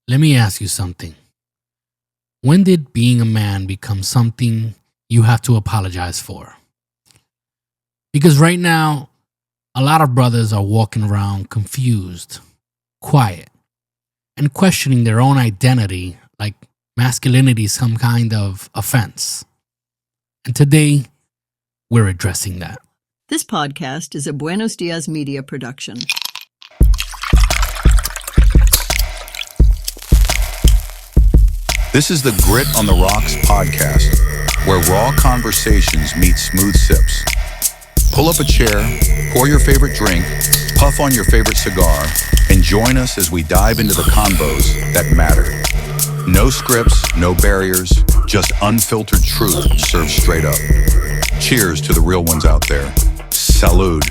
Let me ask you something. When did being a man become something you have to apologize for? Because right now, a lot of brothers are walking around confused, quiet, and questioning their own identity like masculinity is some kind of offense. And today, we're addressing that. This podcast is a Buenos Dias Media production. This is the Grit on the Rocks podcast, where raw conversations meet smooth sips. Pull up a chair, pour your favorite drink, puff on your favorite cigar, and join us as we dive into the convos that matter. No scripts, no barriers, just unfiltered truth served straight up. Cheers to the real ones out there. Salud.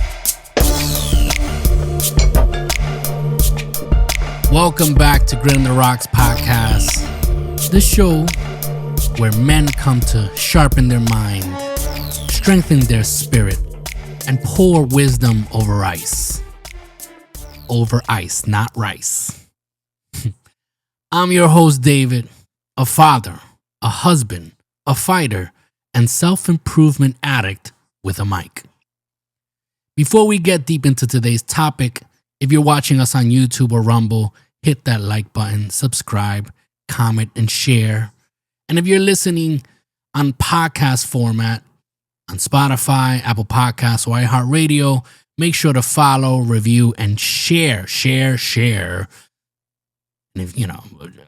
Welcome back to Grit on the Rocks podcast, the show where men come to sharpen their mind, strengthen their spirit, and pour wisdom over ice. Over ice, not rice. I'm your host, David, a father, a husband, a fighter, and self-improvement addict with a mic. Before we get deep into today's topic, if you're watching us on YouTube or Rumble, hit that like button, subscribe, comment, and share. And if you're listening on podcast format, on Spotify, Apple Podcasts, or iHeartRadio, make sure to follow, review, and share. And if,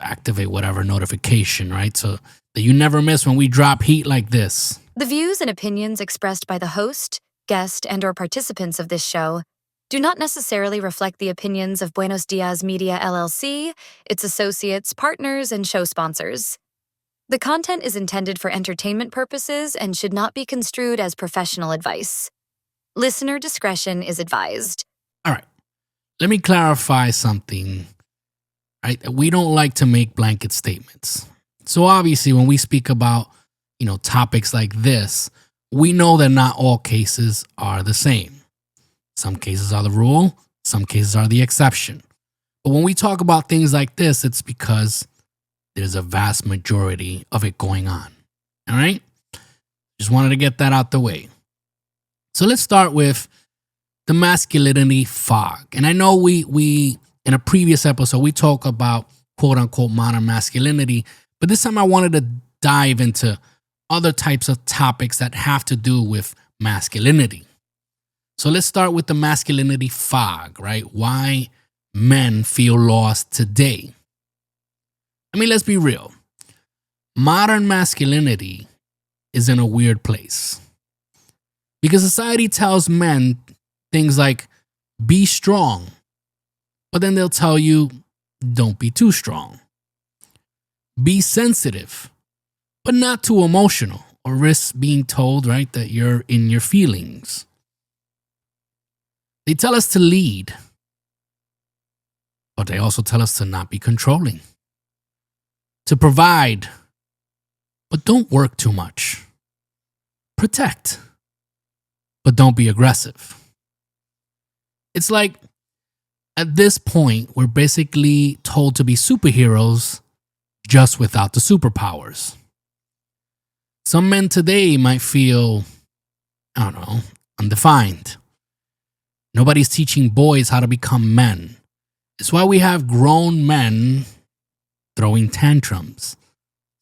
activate whatever notification, right? So that you never miss when we drop heat like this. The views and opinions expressed by the host, guest, and/or participants of this show do not necessarily reflect the opinions of Buenos Dias Media LLC, its associates, partners, and show sponsors. The content is intended for entertainment purposes and should not be construed as professional advice. Listener discretion is advised. All right. Let me clarify something. Right? We don't like to make blanket statements. So obviously when we speak about, topics like this, we know that not all cases are the same. Some cases are the rule, some cases are the exception. But when we talk about things like this, it's because there's a vast majority of it going on. All right? Just wanted to get that out the way. So let's start with the masculinity fog. And I know we in a previous episode, we talked about quote unquote modern masculinity, but this time I wanted to dive into other types of topics that have to do with masculinity. So let's start with the masculinity fog, right? Why men feel lost today. I mean, let's be real. Modern masculinity is in a weird place because society tells men things like, be strong, but then they'll tell you, don't be too strong. Be sensitive, but not too emotional, or risk being told, right, that you're in your feelings. They tell us to lead, but they also tell us to not be controlling. To provide, but don't work too much. Protect, but don't be aggressive. It's like at this point, we're basically told to be superheroes just without the superpowers. Some men today might feel, undefined. Nobody's teaching boys how to become men. It's why we have grown men throwing tantrums,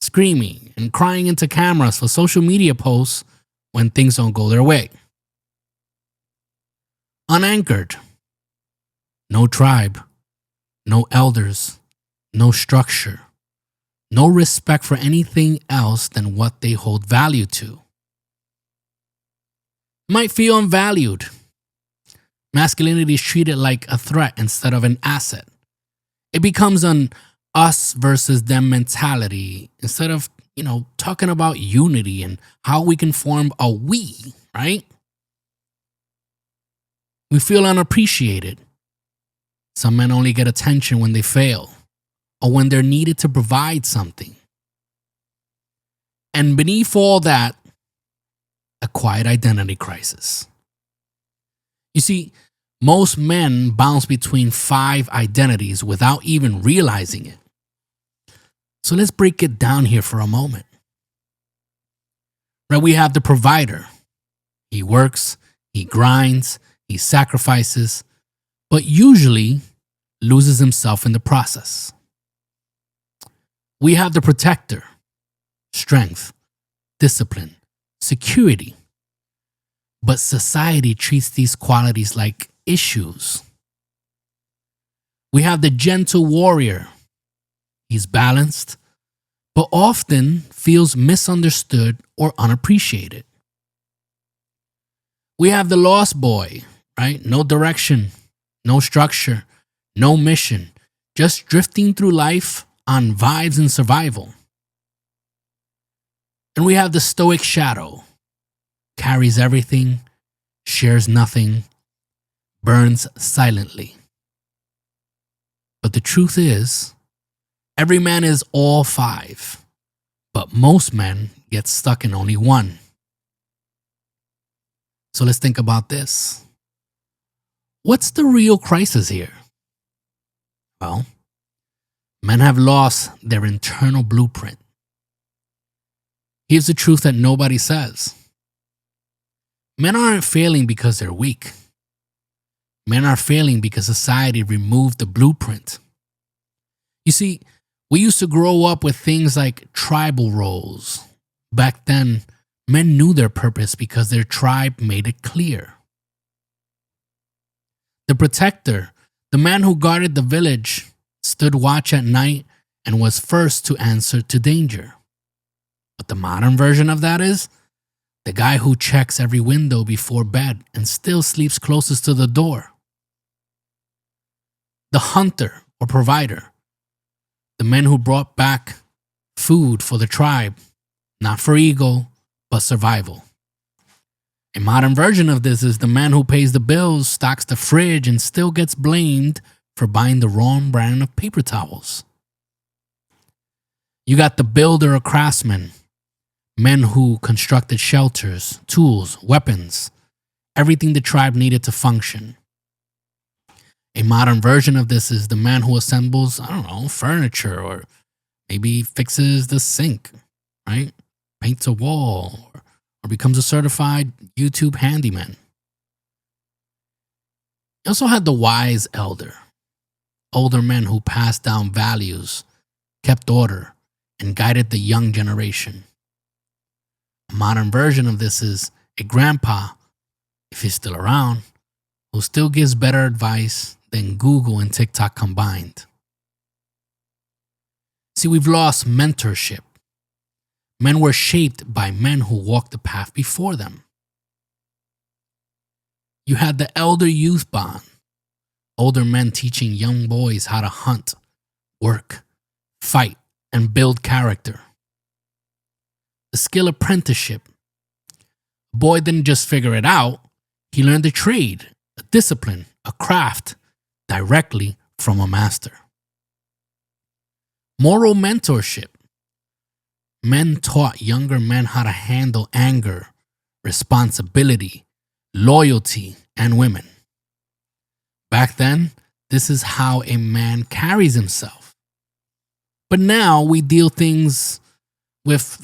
screaming, and crying into cameras for social media posts when things don't go their way. Unanchored. No tribe, no elders, no structure, no respect for anything else than what they hold value to. Might feel unvalued. Masculinity is treated like a threat instead of an asset. It becomes an us versus them mentality instead of, talking about unity and how we can form a we, right? We feel unappreciated. Some men only get attention when they fail or when they're needed to provide something. And beneath all that, a quiet identity crisis. You see, most men bounce between 5 identities without even realizing it. So let's break it down here for a moment. Right, we have the provider. He works, he grinds, he sacrifices, but usually loses himself in the process. We have the protector. Strength, discipline, security. But society treats these qualities like issues. We have the gentle warrior. He's balanced, but often feels misunderstood or unappreciated. We have the lost boy, right? No direction, no structure, no mission, just drifting through life on vibes and survival. And we have the stoic shadow, carries everything, shares nothing, burns silently. But the truth is, every man is all five, but most men get stuck in only one. So let's think about this. What's the real crisis here? Well, men have lost their internal blueprint. Here's the truth that nobody says. Men aren't failing because they're weak. Men are failing because society removed the blueprint. You see, we used to grow up with things like tribal roles. Back then, men knew their purpose because their tribe made it clear. The protector, the man who guarded the village, stood watch at night and was first to answer to danger. But the modern version of that is the guy who checks every window before bed and still sleeps closest to the door. The hunter or provider, the men who brought back food for the tribe, not for ego, but survival. A modern version of this is the man who pays the bills, stocks the fridge, and still gets blamed for buying the wrong brand of paper towels. You got the builder or craftsman, men who constructed shelters, tools, weapons, everything the tribe needed to function. A modern version of this is the man who assembles, furniture, or maybe fixes the sink, right? Paints a wall, or becomes a certified YouTube handyman. You also had the wise elder, older men who passed down values, kept order, and guided the young generation. A modern version of this is a grandpa, if he's still around, who still gives better advice than Google and TikTok combined. See, we've lost mentorship. Men were shaped by men who walked the path before them. You had the elder-youth bond, older men teaching young boys how to hunt, work, fight, and build character. The skill apprenticeship. A boy didn't just figure it out, he learned a trade, a discipline, a craft, directly from a master. Moral mentorship. Men taught younger men how to handle anger, responsibility, loyalty, and women. Back then, this is how a man carries himself. But now we deal things with,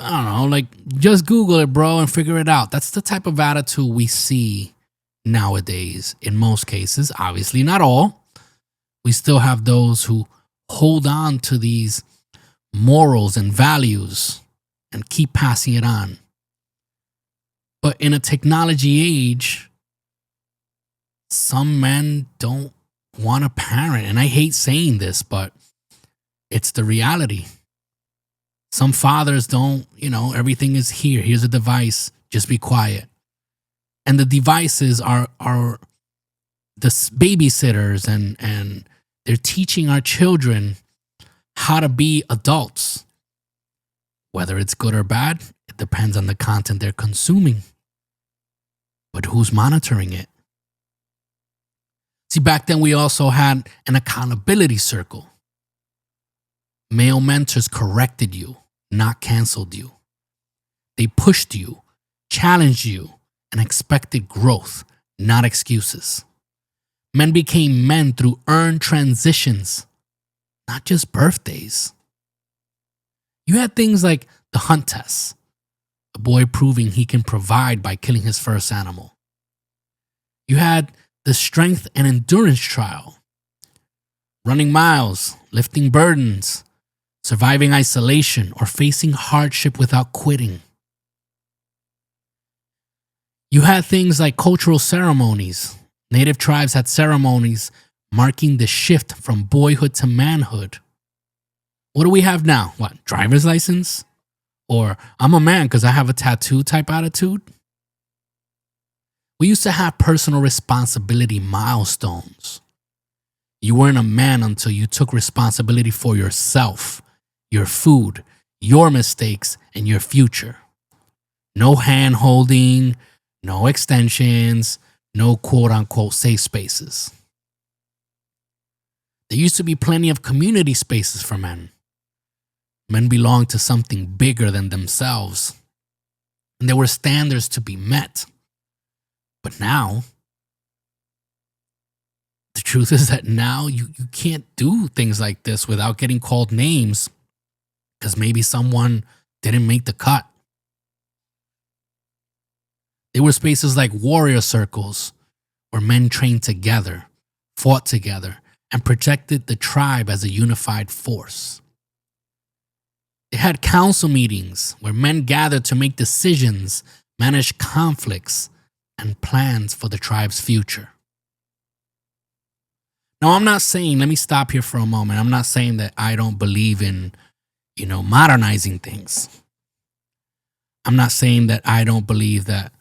just Google it, bro, and figure it out. That's the type of attitude we see nowadays in most cases. Obviously, not all. We still have those who hold on to these morals and values and keep passing it on. But in a technology age, some men don't want a parent. And I hate saying this, but it's the reality. Some fathers don't, everything is here. Here's a device. Just be quiet. And the devices are the babysitters and they're teaching our children how to be adults. Whether it's good or bad, it depends on the content they're consuming. But who's monitoring it? See, back then we also had an accountability circle. Male mentors corrected you, not canceled you. They pushed you, challenged you, and expected growth, not excuses. Men became men through earned transitions, not just birthdays. You had things like the hunt test, a boy proving he can provide by killing his first animal. You had the strength and endurance trial, running miles, lifting burdens, surviving isolation, or facing hardship without quitting. You had things like cultural ceremonies. Native tribes had ceremonies marking the shift from boyhood to manhood. What do we have now? What, driver's license? Or I'm a man because I have a tattoo type attitude? We used to have personal responsibility milestones. You weren't a man until you took responsibility for yourself, your food, your mistakes, and your future. No hand holding, no extensions, no quote unquote safe spaces. There used to be plenty of community spaces for men. Men belonged to something bigger than themselves, and there were standards to be met. But now, the truth is that now you can't do things like this without getting called names because maybe someone didn't make the cut. There were spaces like warrior circles where men trained together, fought together, and protected the tribe as a unified force. They had council meetings where men gathered to make decisions, manage conflicts, and plans for the tribe's future. Now, I'm not saying, let me stop here for a moment. I'm not saying that I don't believe in, modernizing things. I'm not saying that I don't believe that,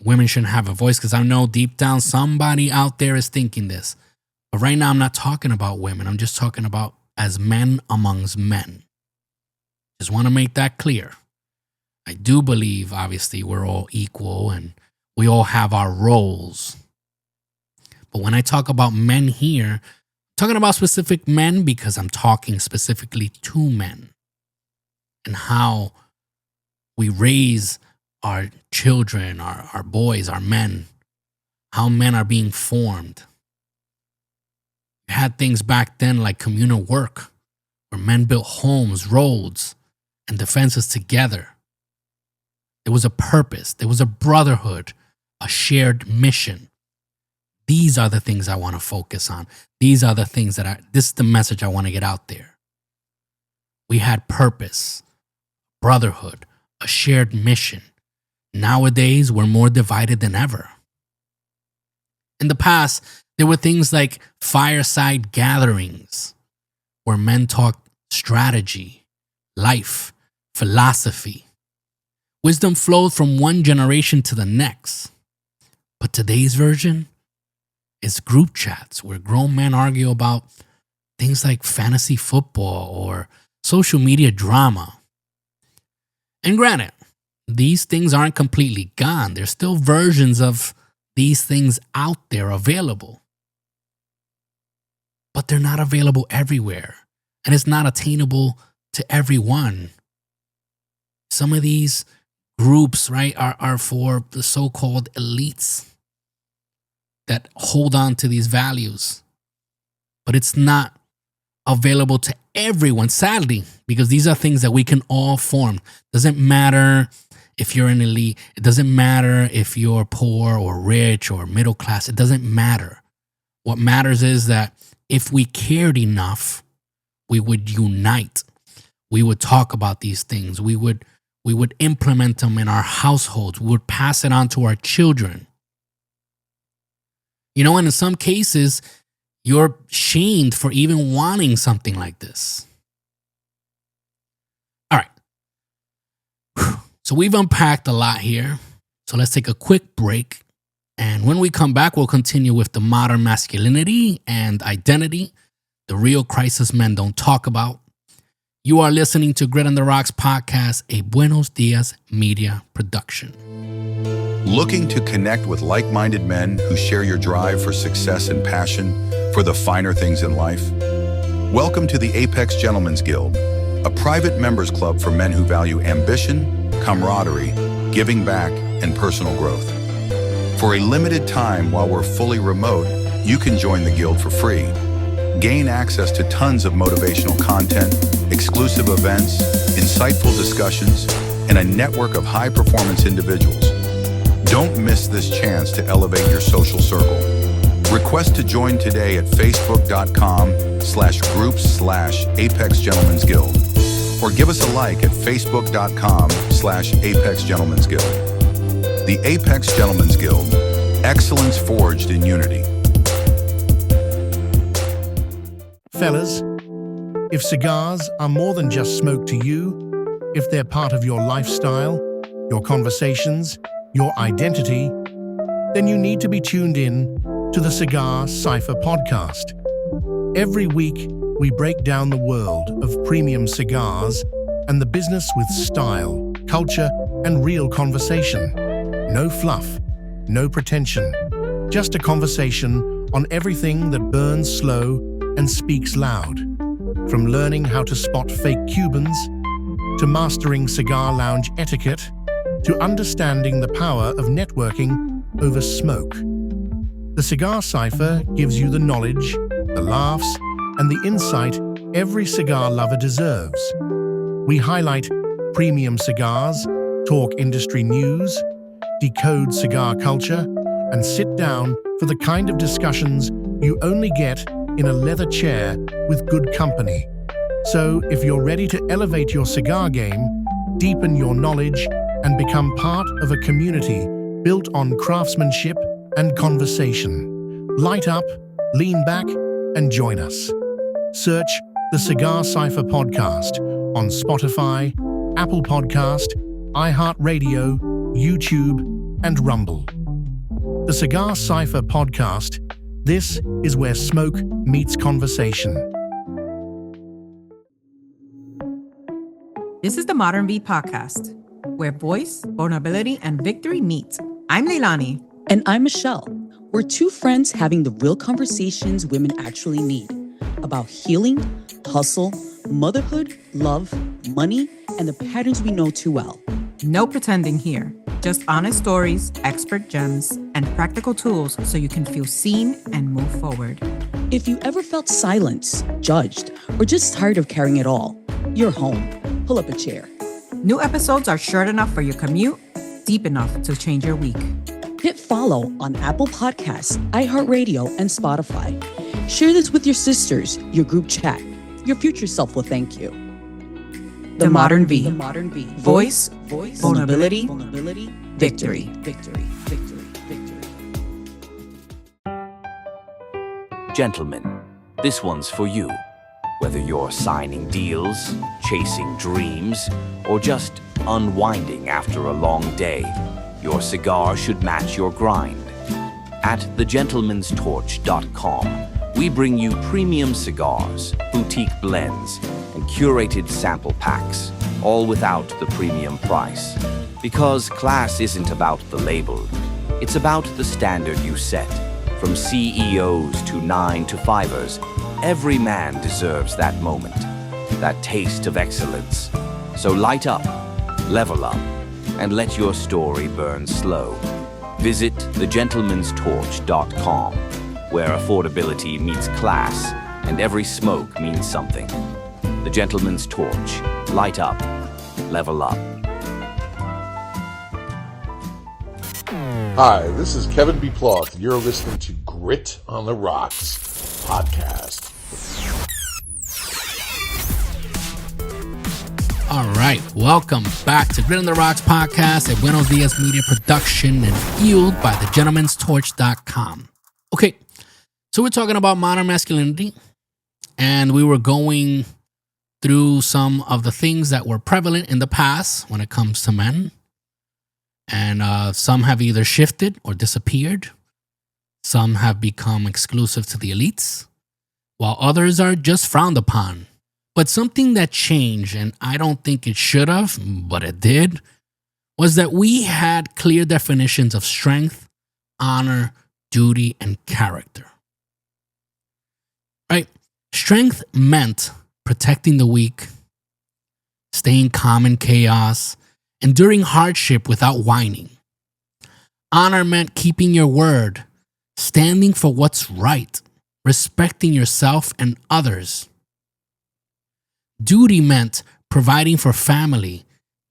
women shouldn't have a voice, because I know deep down somebody out there is thinking this. But right now, I'm not talking about women. I'm just talking about as men amongst men. Just want to make that clear. I do believe, obviously, we're all equal and we all have our roles. But when I talk about men here, I'm talking about specific men because I'm talking specifically to men and how we raise our children, our boys, our men, how men are being formed. You had things back then like communal work, where men built homes, roads, and defenses together. There was a purpose, there was a brotherhood, a shared mission. These are the things I want to focus on. These are the things this is the message I want to get out there. We had purpose, brotherhood, a shared mission. Nowadays, we're more divided than ever. In the past, there were things like fireside gatherings where men talked strategy, life, philosophy. Wisdom flowed from one generation to the next. But today's version is group chats where grown men argue about things like fantasy football or social media drama. And granted, these things aren't completely gone. There's still versions of these things out there available. But they're not available everywhere. And it's not attainable to everyone. Some of these groups, right, are for the so-called elites that hold on to these values. But it's not available to everyone, sadly, because these are things that we can all form. Doesn't matter if you're an elite. It doesn't matter if you're poor or rich or middle class. It doesn't matter. What matters is that if we cared enough, we would unite. We would talk about these things. We would implement them in our households. We would pass it on to our children. And in some cases, you're shamed for even wanting something like this. All right. So we've unpacked a lot here. So let's take a quick break. And when we come back, we'll continue with the modern masculinity and identity, the real crisis men don't talk about. You are listening to Grit on the Rocks podcast, a Buenos Dias media production. Looking to connect with like-minded men who share your drive for success and passion for the finer things in life? Welcome to the Apex Gentlemen's Guild, a private members club for men who value ambition, camaraderie, giving back, and personal growth. For a limited time while we're fully remote, you can join the guild for free. Gain access to tons of motivational content, exclusive events, insightful discussions, and a network of high-performance individuals. Don't miss this chance to elevate your social circle. Request to join today at facebook.com/groups/Apex Gentlemen's Guild, or give us a like at facebook.com/Apex Gentlemen's Guild. The Apex Gentlemen's Guild, excellence forged in unity. Fellas, if cigars are more than just smoke to you, if they're part of your lifestyle, your conversations, your identity, then you need to be tuned in to the Cigar Cypher podcast. Every week, we break down the world of premium cigars and the business with style, culture, and real conversation. No fluff, no pretension, just a conversation on everything that burns slow and speaks loud. From learning how to spot fake Cubans, to mastering cigar lounge etiquette, to understanding the power of networking over smoke. The Cigar Cypher gives you the knowledge, the laughs, and the insight every cigar lover deserves. We highlight premium cigars, talk industry news, decode cigar culture, and sit down for the kind of discussions you only get in a leather chair with good company. So if you're ready to elevate your cigar game, deepen your knowledge, and become part of a community built on craftsmanship and conversation, light up, lean back, and join us. Search the Cigar Cypher podcast on Spotify, Apple Podcast, iHeartRadio, YouTube, and Rumble. The Cigar Cypher podcast, this is where smoke meets conversation. This is the Modern Beat podcast, where voice, vulnerability, and victory meet. I'm Leilani. And I'm Michelle. We're two friends having the real conversations women actually need about healing, hustle, motherhood, love, money, and the patterns we know too well. No pretending here. Just honest stories, expert gems, and practical tools so you can feel seen and move forward. If you ever felt silenced, judged, or just tired of carrying it all, you're home. Pull up a chair. New episodes are short enough for your commute, deep enough to change your week. Hit follow on Apple Podcasts, iHeartRadio, and Spotify. Share this with your sisters, your group chat. Your future self will thank you. The Modern V. The Modern V. Voice, vulnerability, victory. Gentlemen, this one's for you. Whether you're signing deals, chasing dreams, or just unwinding after a long day, your cigar should match your grind. At thegentleman'storch.com, we bring you premium cigars, boutique blends, and curated sample packs, all without the premium price. Because class isn't about the label, it's about the standard you set. From CEOs to 9-to-5ers, every man deserves that moment, that taste of excellence. So light up, level up, and let your story burn slow. Visit thegentleman'storch.com, where affordability meets class and every smoke means something. The Gentleman's Torch. Light up, level up. Hi, this is Kevin B. Ploth, and you're listening to Grit on the Rocks podcast. All right, welcome back to Grit on the Rocks podcast, a Buenos Dias Media production and fueled by thegentleman'storch.com. Okay, so we're talking about modern masculinity, and we were going through some of the things that were prevalent in the past when it comes to men. And some have either shifted or disappeared. Some have become exclusive to the elites, while others are just frowned upon. But something that changed, and I don't think it should have, but it did, was that we had clear definitions of strength, honor, duty, and character. Right? Strength meant protecting the weak, staying calm in chaos, enduring hardship without whining. Honor meant keeping your word, standing for what's right, respecting yourself and others. Duty meant providing for family,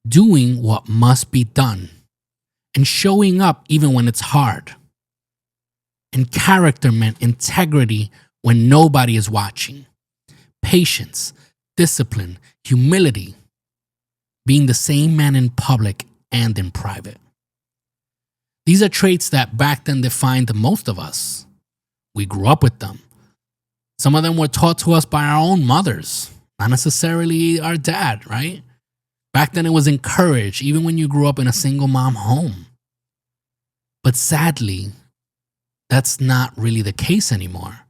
doing what must be done, and showing up even when it's hard. And character meant integrity when nobody is watching, patience, discipline, humility, being the same man in public and in private. These are traits that back then defined most of us. We grew up with them. Some of them were taught to us by our own mothers, not necessarily our dad, right? Back then it was encouraged, even when you grew up in a single mom home. But sadly, that's not really the case anymore.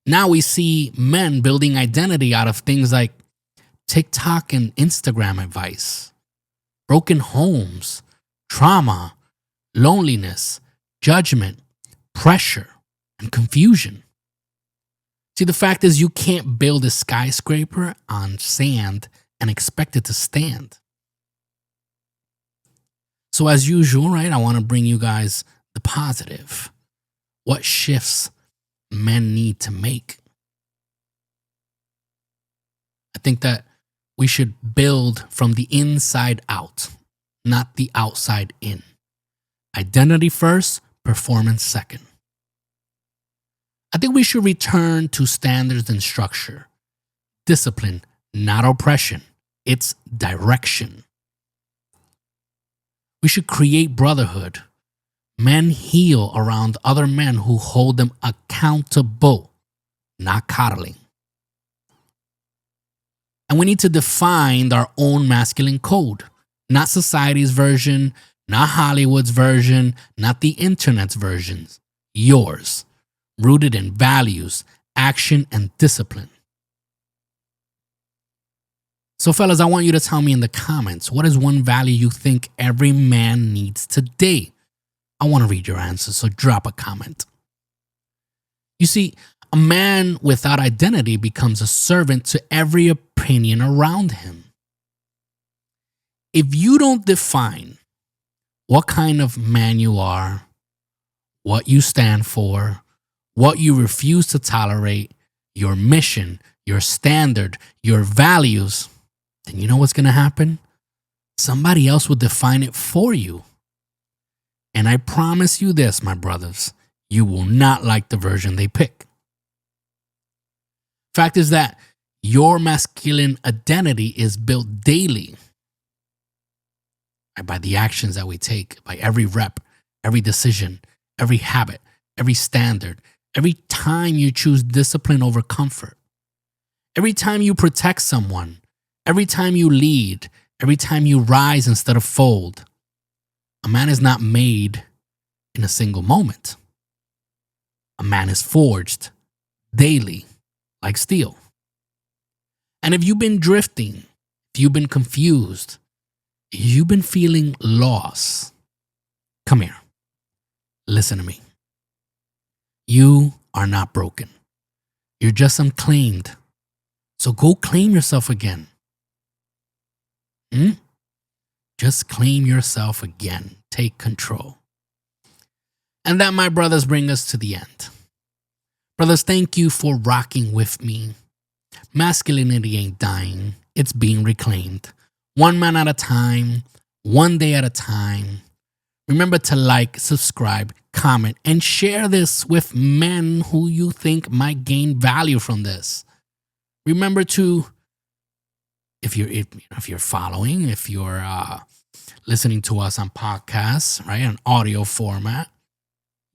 Now we see men building identity out of things like TikTok and Instagram advice, broken homes, trauma, loneliness, judgment, pressure, and confusion. See, the fact is you can't build a skyscraper on sand and expect it to stand. So as usual, right, I want to bring you guys the positive. What shifts men need to make? I think that we should build from the inside out, not the outside in. Identity first, performance second. I think we should return to standards and structure. Discipline, not oppression. It's direction. We should create brotherhood. Men heal around other men who hold them accountable, not coddling. And we need to define our own masculine code, not society's version, not Hollywood's version, not the internet's versions. Yours, rooted in values, action, and discipline. So fellas, I want you to tell me in the comments, what is one value you think every man needs today? I want to read your answers, so drop a comment. You see, a man without identity becomes a servant to every opinion around him. If you don't define what kind of man you are, what you stand for, what you refuse to tolerate, your mission, your standard, your values, then you know what's going to happen? Somebody else will define it for you. And I promise you this, my brothers, you will not like the version they pick. Fact is that your masculine identity is built daily by the actions that we take, by every rep, every decision, every habit, every standard, every time you choose discipline over comfort, every time you protect someone, every time you lead, every time you rise instead of fold. A man is not made in a single moment. A man is forged daily like steel. And if you've been drifting, if you've been confused, if you've been feeling lost, come here. Listen to me. You are not broken. You're just unclaimed. So go claim yourself again. Just claim yourself again. Take control. And that, my brothers, bring us to the end. Brothers, thank you for rocking with me. Masculinity ain't dying. It's being reclaimed. One man at a time, one day at a time. Remember to like, subscribe, comment, and share this with men who you think might gain value from this. Remember to, if you're following, if you're listening to us on podcasts, right, an audio format,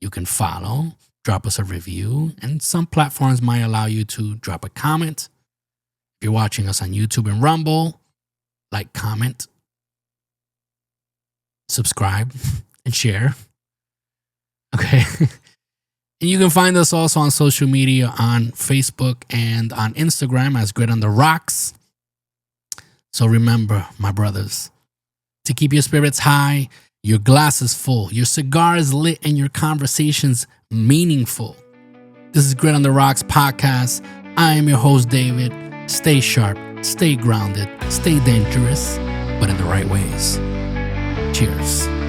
you can follow, drop us a review, and some platforms might allow you to drop a comment. If you're watching us on YouTube and Rumble, like, comment, subscribe, and share. Okay. And you can find us also on social media on Facebook and on Instagram as Grit on the Rocks. So remember, my brothers, to keep your spirits high, your glasses full, your cigars lit, and your conversations meaningful. This is Grit on the Rocks podcast. I am your host, David. Stay sharp, stay grounded, stay dangerous, but in the right ways. Cheers.